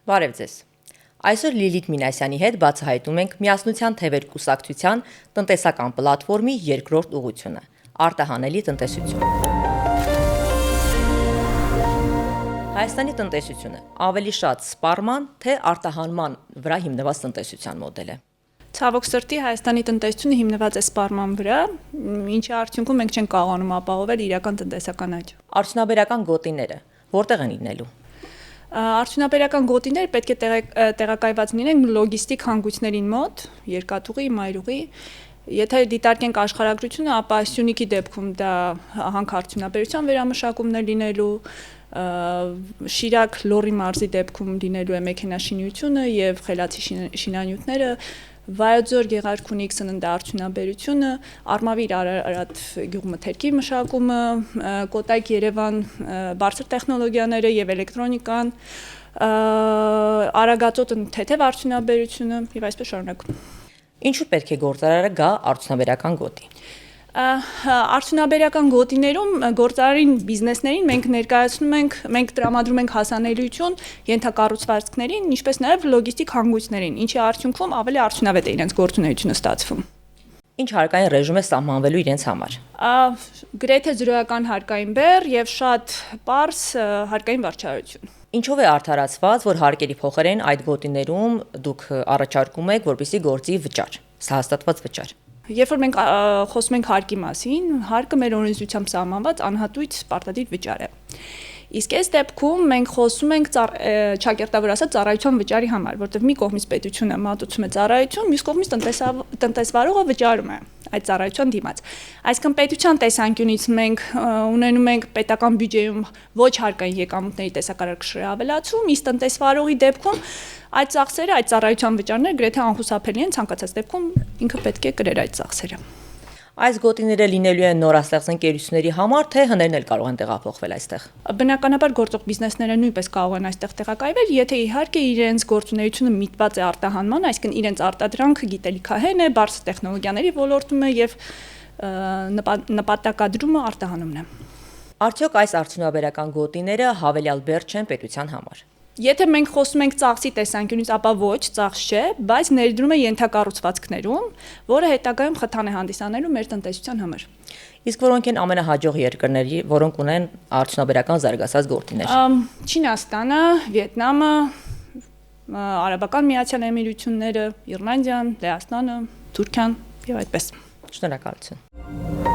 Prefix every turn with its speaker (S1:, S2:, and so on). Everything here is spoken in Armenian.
S1: Բարև ձեզ։ Այսօր Լիլիթ Մինասյանի հետ բացահայտում ենք Միասնության թևեր կուսակցության տնտեսական պլատֆորմի երկրորդ ուղղությունը՝ արտահանելի տնտեսություն։ Հայաստանի տնտեսությունը ավելի շատ սպառման, թե արտահանման վրա հիմնված տնտեսության մոդել է։
S2: Ցավոք սրտի Հայաստանի տնտեսությունը հիմնված է սպառման վրա, ինչի արդյունքում մենք չենք կարողանում ապահովել իրական տնտեսական աճ։
S1: Արդյունաբերական գոտիները որտեղ են լինելու։
S2: Արդյունաբերական գոտիները պետք է տեղակայված լինեն լոգիստիկ հանգույցներին մոտ, երկաթուղի, մայրուղի։ Եթե դիտարկենք աշխարհագրությունը, ապա Սյունիքի դեպքում դա հանքարդյունաբերության վերամշակումներ լինելու, Շիրակ Լոռի մարզի դեպքում լինելու է մեքենաշինությունը եւ խելացի շինանյութերը, Վայոց Գեղարքունիք սննդարդյունաբերությունը, Արմավիր Արարատ գյուղմթերքի մշակումը, Կոտայք Երևան բարձր տեխնոլոգիաները եւ էլեկտրոնիկան, Արագածոտ թեթև արդյունաբերությունը եւ այսպես շարունակ։
S1: Ինչու պետք է գործարարը գա արդյունաբերական գոտի։
S2: Արդյունաբերական գոտիներում գործարարին բիզնեսներին մենք տրամադրում ենք հասանելիություն ենթակառուցվածքներին, ինչպես նաև լոգիստիկ հանգույցներին, ինչի արդյունքում ավելի արդյունավետ է իրենց գործունեությունը ստացվում։
S1: Ինչ հարկային ռեժիմ է սահմանվելու իրենց համար։
S2: Գրեթե զրոյական հարկային բեռ եւ շատ պարզ հարկային վարչարություն։
S1: Ինչով է արդարացված, որ հարկերի փոխարեն այդ գոտիներում դուք առաջարկում եք, որպեսզի գործի վճար, հաստատված վճար։
S2: Երբ որ մենք խոսում ենք հարկի մասին, հարկը մեր օրենսդրությամբ սահմանված անհատույց պարտադիր վճար է։ Իսկ այս դեպքում մենք խոսում ենք ճակերտավոր ասած ծառայության վճարի համար, որտեղ մի կողմից պետությունը մատուցում է ծառայություն, մյուս կողմից տնտեսվարողը վճարում է այդ ծառայության դիմաց։ Այսինքն պետության տեսանկյունից մենք ունենում ենք պետական բյուջեում ոչ հարկային եկամուտների տեսակարար ավելացում, իսկ տնտեսվարողի դեպքում այդ ծախսերը, այդ ծառայության վճարները գրեթե անխուսափելի են, ցանկացած դեպքում ինքը պետք է կրեր այդ ծախսերը։
S1: Այս գոտիները լինելու են նորաստեղծ ընկերությունների համար, թե հներն էլ կարող են տեղափոխվել այստեղ։
S2: Բնականաբար գործող բիզնեսները նույնպես կարող են այստեղ տեղակայվել, եթե իհարկե իրենց գործունեությունը միտված է արտահանման, այսինքն իրենց արտադրանքը գիտելիքահեն է, բարձր տեխնոլոգիաների ոլորտում է եւ նպատակադրումը արտահանումն է։
S1: Արդյոք այս արդյունաբերական գոտիները հավելյալ բեռ չեն պետության համար։
S2: Եթե մենք խոսում ենք ծախսի տեսանկյունից, ապա ոչ, ծախս չէ, բայց ներդրում է ենթակառուցվածքներում, որը հետագայում խթան է հանդիսանելու մեր տնտեսության համար։
S1: Իսկ որոնք են ամենահաջող երկրների, որոնք ունեն արդյունաբերական զարգացած գոտիներ։
S2: Չինաստանը, Վիետնամը, Արաբական Միացյալ Էմիրությունները, Իռլանդիան, Լեհաստանը, Թուրքիան եւ այդպես։
S1: Շնորհակալություն։